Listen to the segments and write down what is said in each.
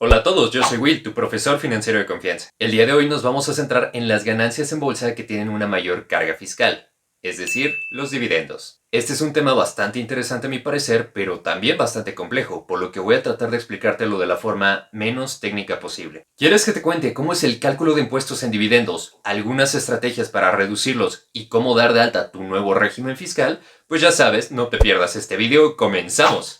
Hola a todos, yo soy Will, tu profesor financiero de confianza. El día de hoy nos vamos a centrar en las ganancias en bolsa que tienen una mayor carga fiscal, es decir, los dividendos. Este es un tema bastante interesante a mi parecer, pero también bastante complejo, por lo que voy a tratar de explicártelo de la forma menos técnica posible. ¿Quieres que te cuente cómo es el cálculo de impuestos en dividendos, algunas estrategias para reducirlos y cómo dar de alta tu nuevo régimen fiscal? Pues ya sabes, no te pierdas este video, ¡comenzamos!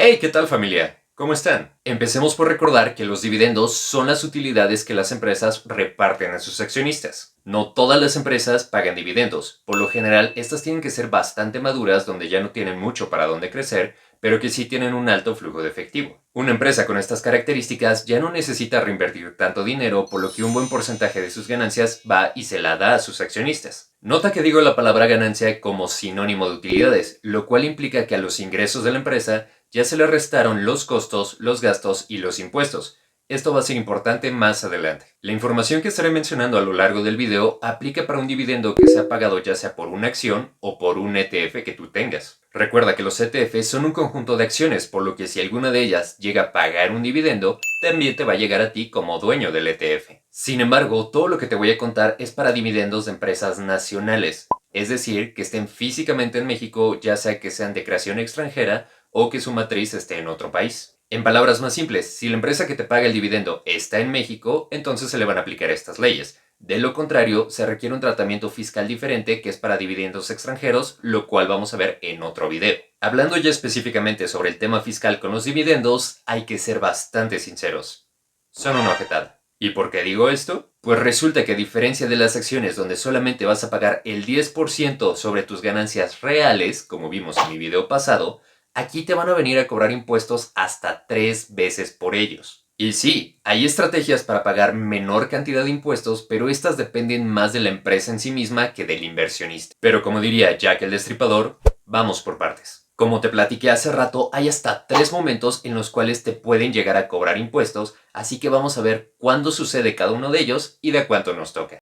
Hey, ¿qué tal familia? ¿Cómo están? Empecemos por recordar que los dividendos son las utilidades que las empresas reparten a sus accionistas. No todas las empresas pagan dividendos. Por lo general, estas tienen que ser bastante maduras donde ya no tienen mucho para dónde crecer, pero que sí tienen un alto flujo de efectivo. Una empresa con estas características ya no necesita reinvertir tanto dinero, por lo que un buen porcentaje de sus ganancias va y se la da a sus accionistas. Nota que digo la palabra ganancia como sinónimo de utilidades, lo cual implica que a los ingresos de la empresa ya se le restaron los costos, los gastos y los impuestos. Esto va a ser importante más adelante. La información que estaré mencionando a lo largo del video aplica para un dividendo que sea pagado ya sea por una acción o por un ETF que tú tengas. Recuerda que los ETFs son un conjunto de acciones, por lo que si alguna de ellas llega a pagar un dividendo, también te va a llegar a ti como dueño del ETF. Sin embargo, todo lo que te voy a contar es para dividendos de empresas nacionales, es decir, que estén físicamente en México, ya sea que sean de creación extranjera o que su matriz esté en otro país. En palabras más simples, si la empresa que te paga el dividendo está en México, entonces se le van a aplicar estas leyes. De lo contrario, se requiere un tratamiento fiscal diferente que es para dividendos extranjeros, lo cual vamos a ver en otro video. Hablando ya específicamente sobre el tema fiscal con los dividendos, hay que ser bastante sinceros. Son una ojetada. ¿Y por qué digo esto? Pues resulta que a diferencia de las acciones donde solamente vas a pagar el 10% sobre tus ganancias reales, como vimos en mi video pasado, aquí te van a venir a cobrar impuestos hasta 3 veces por ellos. Y sí, hay estrategias para pagar menor cantidad de impuestos, pero estas dependen más de la empresa en sí misma que del inversionista. Pero como diría Jack el Destripador, vamos por partes. Como te platiqué hace rato, hay hasta 3 momentos en los cuales te pueden llegar a cobrar impuestos, así que vamos a ver cuándo sucede cada uno de ellos y de cuánto nos toca.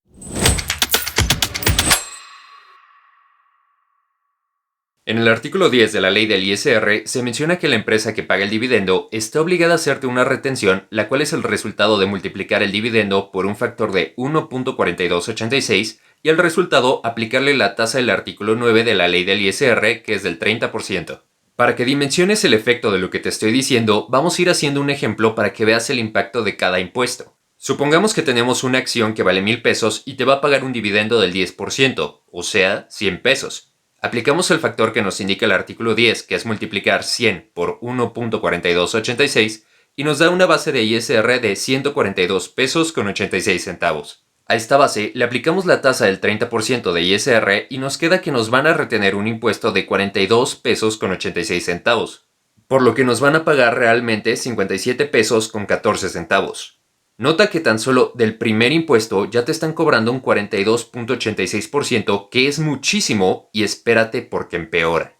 En el artículo 10 de la ley del ISR se menciona que la empresa que paga el dividendo está obligada a hacerte una retención, la cual es el resultado de multiplicar el dividendo por un factor de 1.4286 y el resultado aplicarle la tasa del artículo 9 de la ley del ISR, que es del 30%. Para que dimensiones el efecto de lo que te estoy diciendo, vamos a ir haciendo un ejemplo para que veas el impacto de cada impuesto. Supongamos que tenemos una acción que vale 1,000 pesos y te va a pagar un dividendo del 10%, o sea, 100 pesos. Aplicamos el factor que nos indica el artículo 10, que es multiplicar 100 por 1.4286, y nos da una base de ISR de 142 pesos con 86 centavos. A esta base le aplicamos la tasa del 30% de ISR y nos queda que nos van a retener un impuesto de 42 pesos con 86 centavos, por lo que nos van a pagar realmente 57 pesos con 14 centavos. Nota que tan solo del primer impuesto ya te están cobrando un 42.86%, que es muchísimo, y espérate porque empeora.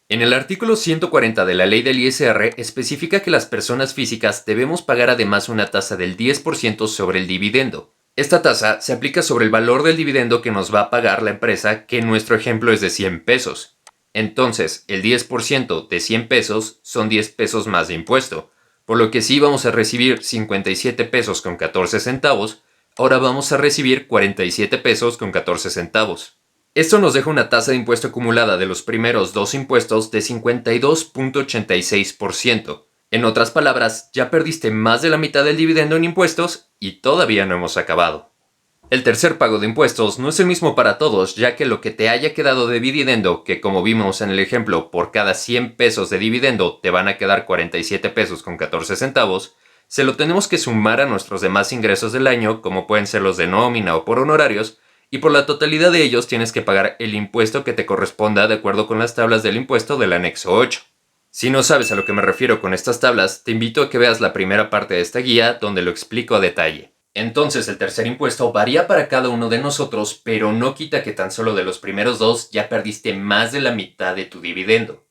En el artículo 140 de la ley del ISR especifica que las personas físicas debemos pagar además una tasa del 10% sobre el dividendo. Esta tasa se aplica sobre el valor del dividendo que nos va a pagar la empresa, que en nuestro ejemplo es de 100 pesos. Entonces, el 10% de 100 pesos son 10 pesos más de impuesto, por lo que si vamos a recibir 57 pesos con 14 centavos, ahora vamos a recibir 47 pesos con 14 centavos. Esto nos deja una tasa de impuesto acumulada de los primeros dos impuestos de 52.86%. En otras palabras, ya perdiste más de la mitad del dividendo en impuestos y todavía no hemos acabado. El tercer pago de impuestos no es el mismo para todos, ya que lo que te haya quedado de dividendo, que como vimos en el ejemplo, por cada 100 pesos de dividendo te van a quedar 47 pesos con 14 centavos, se lo tenemos que sumar a nuestros demás ingresos del año, como pueden ser los de nómina o por honorarios, y por la totalidad de ellos tienes que pagar el impuesto que te corresponda de acuerdo con las tablas del impuesto del anexo 8. Si no sabes a lo que me refiero con estas tablas, te invito a que veas la primera parte de esta guía donde lo explico a detalle. Entonces el tercer impuesto varía para cada uno de nosotros, pero no quita que tan solo de los primeros dos ya perdiste más de la mitad de tu dividendo.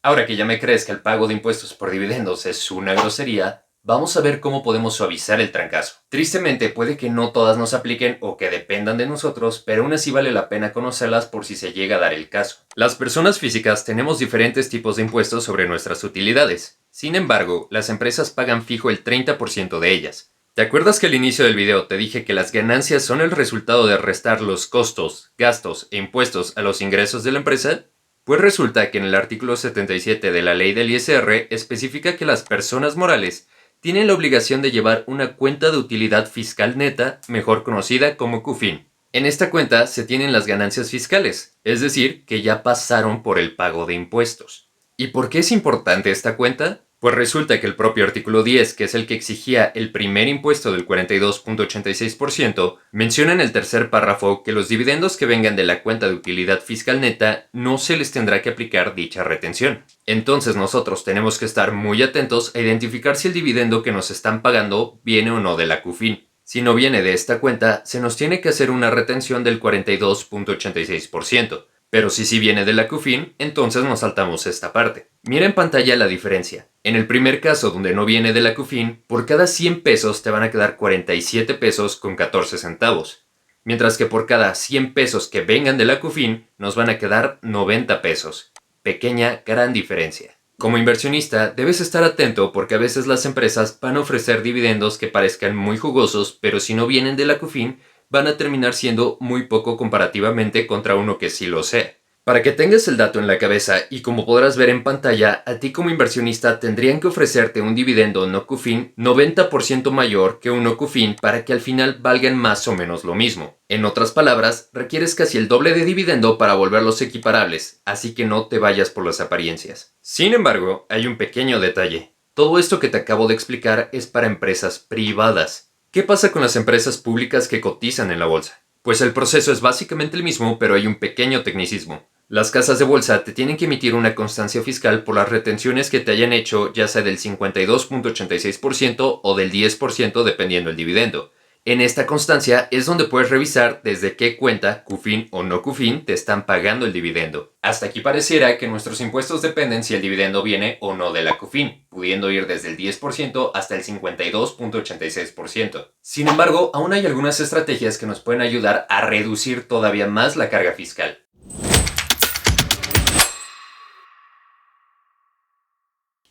Ahora que ya me crees que el pago de impuestos por dividendos es una grosería, Vamos a ver cómo podemos suavizar el trancazo. Tristemente, puede que no todas nos apliquen o que dependan de nosotros, pero aún así vale la pena conocerlas por si se llega a dar el caso. Las personas físicas tenemos diferentes tipos de impuestos sobre nuestras utilidades. Sin embargo, las empresas pagan fijo el 30% de ellas. ¿Te acuerdas que al inicio del video te dije que las ganancias son el resultado de restar los costos, gastos e impuestos a los ingresos de la empresa? Pues resulta que en el artículo 77 de la ley del ISR especifica que las personas morales tienen la obligación de llevar una cuenta de utilidad fiscal neta, mejor conocida como CUFIN. En esta cuenta se tienen las ganancias fiscales, es decir, que ya pasaron por el pago de impuestos. ¿Y por qué es importante esta cuenta? Pues resulta que el propio artículo 10, que es el que exigía el primer impuesto del 42.86%, menciona en el tercer párrafo que los dividendos que vengan de la cuenta de utilidad fiscal neta no se les tendrá que aplicar dicha retención. Entonces nosotros tenemos que estar muy atentos a identificar si el dividendo que nos están pagando viene o no de la CUFIN. Si no viene de esta cuenta, se nos tiene que hacer una retención del 42.86%. Pero si sí viene de la CUFIN, entonces nos saltamos esta parte. Mira en pantalla la diferencia. En el primer caso donde no viene de la CUFIN, por cada 100 pesos te van a quedar 47 pesos con 14 centavos. Mientras que por cada 100 pesos que vengan de la CUFIN, nos van a quedar 90 pesos. Pequeña, gran diferencia. Como inversionista, debes estar atento porque a veces las empresas van a ofrecer dividendos que parezcan muy jugosos, pero si no vienen de la CUFIN, van a terminar siendo muy poco comparativamente contra uno que sí lo sea. Para que tengas el dato en la cabeza y como podrás ver en pantalla, a ti como inversionista tendrían que ofrecerte un dividendo no CUFIN 90% mayor que un no CUFIN para que al final valgan más o menos lo mismo. En otras palabras, requieres casi el doble de dividendo para volverlos equiparables, así que no te vayas por las apariencias. Sin embargo, hay un pequeño detalle. Todo esto que te acabo de explicar es para empresas privadas. ¿Qué pasa con las empresas públicas que cotizan en la bolsa? Pues el proceso es básicamente el mismo, pero hay un pequeño tecnicismo. Las casas de bolsa te tienen que emitir una constancia fiscal por las retenciones que te hayan hecho, ya sea del 52.86% o del 10% dependiendo del dividendo. En esta constancia es donde puedes revisar desde qué cuenta, CUFIN o no CUFIN, te están pagando el dividendo. Hasta aquí pareciera que nuestros impuestos dependen si el dividendo viene o no de la CUFIN, pudiendo ir desde el 10% hasta el 52.86%. Sin embargo, aún hay algunas estrategias que nos pueden ayudar a reducir todavía más la carga fiscal.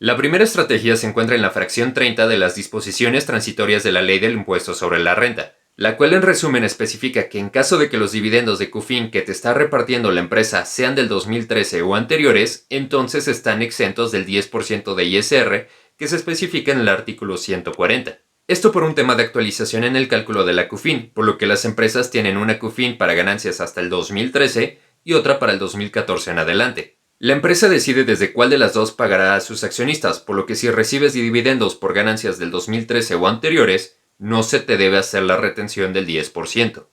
La primera estrategia se encuentra en la fracción 30 de las disposiciones transitorias de la Ley del Impuesto sobre la Renta, la cual en resumen especifica que en caso de que los dividendos de CUFIN que te está repartiendo la empresa sean del 2013 o anteriores, entonces están exentos del 10% de ISR que se especifica en el artículo 140. Esto por un tema de actualización en el cálculo de la CUFIN, por lo que las empresas tienen una CUFIN para ganancias hasta el 2013 y otra para el 2014 en adelante. La empresa decide desde cuál de las dos pagará a sus accionistas, por lo que si recibes dividendos por ganancias del 2013 o anteriores, no se te debe hacer la retención del 10%.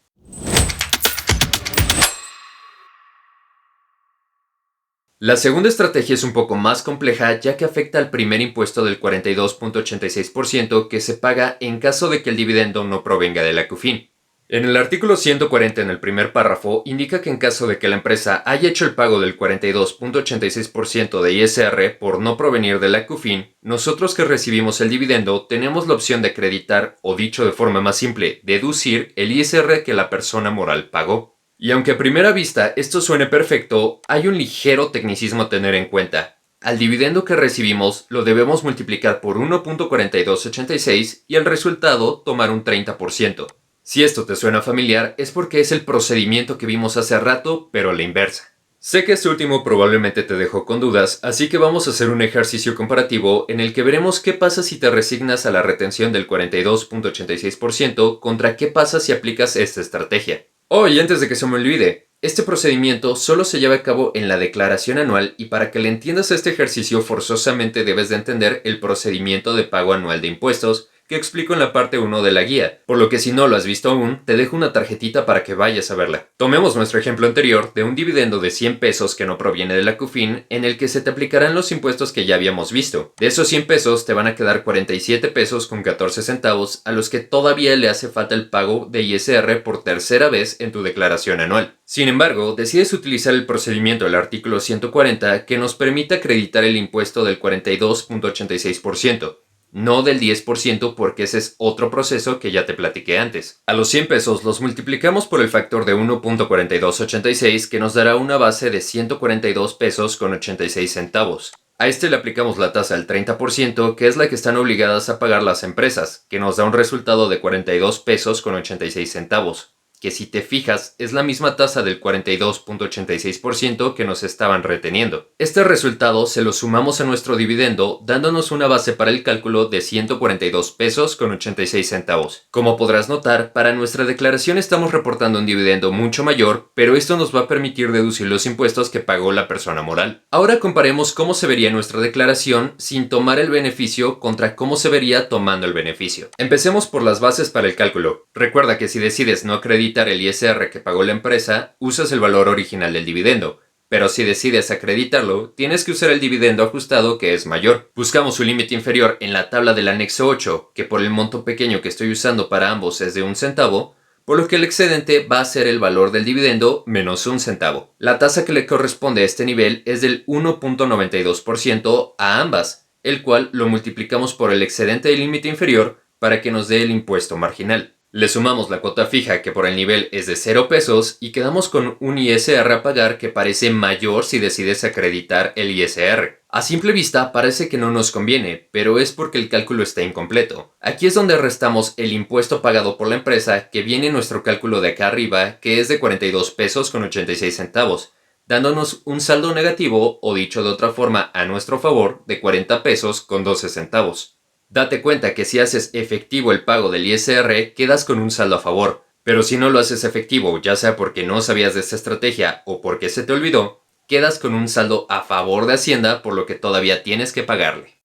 La segunda estrategia es un poco más compleja ya que afecta al primer impuesto del 42.86% que se paga en caso de que el dividendo no provenga de la CUFIN. En el artículo 140 en el primer párrafo indica que en caso de que la empresa haya hecho el pago del 42.86% de ISR por no provenir de la CUFIN, nosotros que recibimos el dividendo tenemos la opción de acreditar o dicho de forma más simple, deducir el ISR que la persona moral pagó. Y aunque a primera vista esto suene perfecto, hay un ligero tecnicismo a tener en cuenta. Al dividendo que recibimos lo debemos multiplicar por 1.4286 y el resultado tomar un 30%. Si esto te suena familiar, es porque es el procedimiento que vimos hace rato, pero a la inversa. Sé que este último probablemente te dejó con dudas, así que vamos a hacer un ejercicio comparativo en el que veremos qué pasa si te resignas a la retención del 42.86% contra qué pasa si aplicas esta estrategia. Y antes de que se me olvide, este procedimiento solo se lleva a cabo en la declaración anual y para que le entiendas a este ejercicio forzosamente debes de entender el procedimiento de pago anual de impuestos que explico en la parte 1 de la guía, por lo que si no lo has visto aún, te dejo una tarjetita para que vayas a verla. Tomemos nuestro ejemplo anterior de un dividendo de 100 pesos que no proviene de la CUFIN, en el que se te aplicarán los impuestos que ya habíamos visto. De esos 100 pesos te van a quedar 47 pesos con 14 centavos, a los que todavía le hace falta el pago de ISR por tercera vez en tu declaración anual. Sin embargo, decides utilizar el procedimiento del artículo 140 que nos permite acreditar el impuesto del 42.86%. no del 10% porque ese es otro proceso que ya te platiqué antes. A los 100 pesos los multiplicamos por el factor de 1.4286 que nos dará una base de 142 pesos con 86 centavos. A este le aplicamos la tasa del 30%, que es la que están obligadas a pagar las empresas, que nos da un resultado de 42 pesos con 86 centavos, que si te fijas es la misma tasa del 42.86% que nos estaban reteniendo. Este resultado se lo sumamos a nuestro dividendo dándonos una base para el cálculo de 142 pesos con 86 centavos. Como podrás notar, para nuestra declaración estamos reportando un dividendo mucho mayor, pero esto nos va a permitir deducir los impuestos que pagó la persona moral. Ahora comparemos cómo se vería nuestra declaración sin tomar el beneficio contra cómo se vería tomando el beneficio. Empecemos por las bases para el cálculo. Recuerda que si decides no acreditar el ISR que pagó la empresa, usas el valor original del dividendo. Pero si decides acreditarlo, tienes que usar el dividendo ajustado que es mayor. Buscamos su límite inferior en la tabla del anexo 8, que por el monto pequeño que estoy usando para ambos es de 1 centavo, por lo que el excedente va a ser el valor del dividendo menos 1 centavo. La tasa que le corresponde a este nivel es del 1.92% a ambas, el cual lo multiplicamos por el excedente del límite inferior para que nos dé el impuesto marginal. Le sumamos la cuota fija que por el nivel es de 0 pesos y quedamos con un ISR a pagar que parece mayor si decides acreditar el ISR. A simple vista parece que no nos conviene, pero es porque el cálculo está incompleto. Aquí es donde restamos el impuesto pagado por la empresa que viene en nuestro cálculo de acá arriba, que es de 42 pesos con 86 centavos, dándonos un saldo negativo o dicho de otra forma a nuestro favor de 40 pesos con 12 centavos. Date cuenta que si haces efectivo el pago del ISR, quedas con un saldo a favor, pero si no lo haces efectivo, ya sea porque no sabías de esta estrategia o porque se te olvidó, quedas con un saldo a favor de Hacienda, por lo que todavía tienes que pagarle.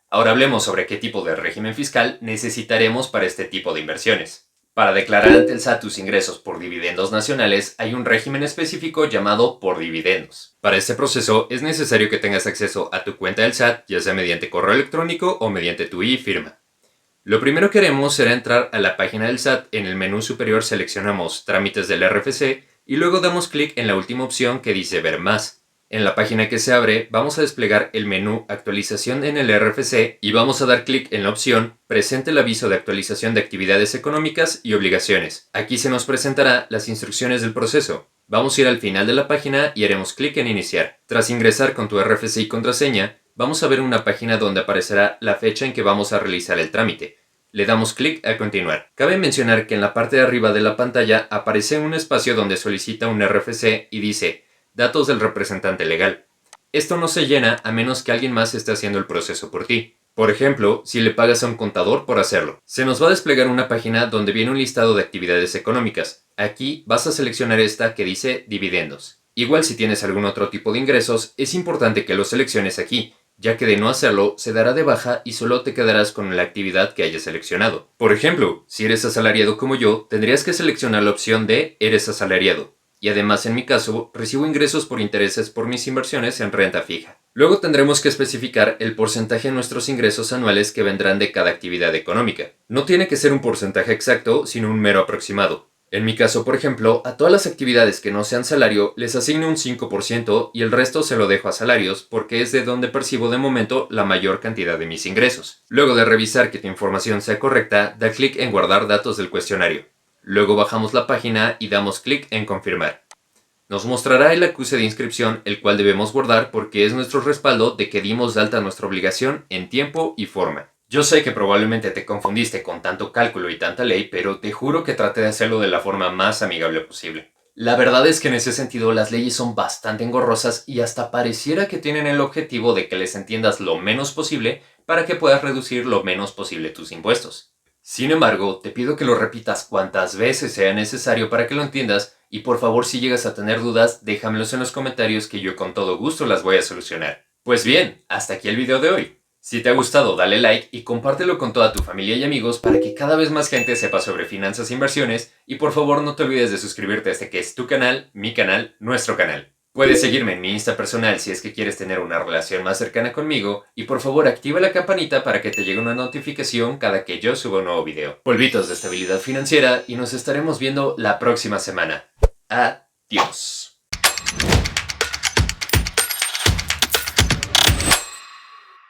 Ahora hablemos sobre qué tipo de régimen fiscal necesitaremos para este tipo de inversiones. Para declarar ante el SAT tus ingresos por dividendos nacionales hay un régimen específico llamado por dividendos. Para este proceso es necesario que tengas acceso a tu cuenta del SAT, ya sea mediante correo electrónico o mediante tu e-firma. Lo primero que haremos será entrar a la página del SAT. En el menú superior seleccionamos Trámites del RFC y luego damos clic en la última opción que dice Ver más. En la página que se abre vamos a desplegar el menú Actualización en el RFC y vamos a dar clic en la opción Presente el aviso de actualización de actividades económicas y obligaciones. Aquí se nos presentará las instrucciones del proceso. Vamos a ir al final de la página y haremos clic en Iniciar. Tras ingresar con tu RFC y contraseña, vamos a ver una página donde aparecerá la fecha en que vamos a realizar el trámite. Le damos clic a continuar. Cabe mencionar que en la parte de arriba de la pantalla aparece un espacio donde solicita un RFC y dice Datos del representante legal. Esto no se llena a menos que alguien más esté haciendo el proceso por ti. Por ejemplo, si le pagas a un contador por hacerlo. Se nos va a desplegar una página donde viene un listado de actividades económicas. Aquí vas a seleccionar esta que dice dividendos. Igual si tienes algún otro tipo de ingresos, es importante que lo selecciones aquí, ya que de no hacerlo se dará de baja y solo te quedarás con la actividad que hayas seleccionado. Por ejemplo, si eres asalariado como yo, tendrías que seleccionar la opción de Eres asalariado. Y además, en mi caso, recibo ingresos por intereses por mis inversiones en renta fija. Luego tendremos que especificar el porcentaje de nuestros ingresos anuales que vendrán de cada actividad económica. No tiene que ser un porcentaje exacto, sino un mero aproximado. En mi caso, por ejemplo, a todas las actividades que no sean salario les asigno un 5% y el resto se lo dejo a salarios porque es de donde percibo de momento la mayor cantidad de mis ingresos. Luego de revisar que tu información sea correcta, da clic en Guardar datos del cuestionario. Luego bajamos la página y damos clic en confirmar. Nos mostrará el acuse de inscripción, el cual debemos guardar porque es nuestro respaldo de que dimos de alta nuestra obligación en tiempo y forma. Yo sé que probablemente te confundiste con tanto cálculo y tanta ley, pero te juro que traté de hacerlo de la forma más amigable posible. La verdad es que en ese sentido las leyes son bastante engorrosas y hasta pareciera que tienen el objetivo de que les entiendas lo menos posible para que puedas reducir lo menos posible tus impuestos. Sin embargo, te pido que lo repitas cuantas veces sea necesario para que lo entiendas y por favor si llegas a tener dudas, déjamelos en los comentarios que yo con todo gusto las voy a solucionar. Pues bien, hasta aquí el video de hoy. Si te ha gustado, dale like y compártelo con toda tu familia y amigos para que cada vez más gente sepa sobre finanzas e inversiones y por favor no te olvides de suscribirte a este que es tu canal, mi canal, nuestro canal. Puedes seguirme en mi Insta personal si es que quieres tener una relación más cercana conmigo y por favor activa la campanita para que te llegue una notificación cada que yo suba un nuevo video. Polvitos de estabilidad financiera y nos estaremos viendo la próxima semana. Adiós.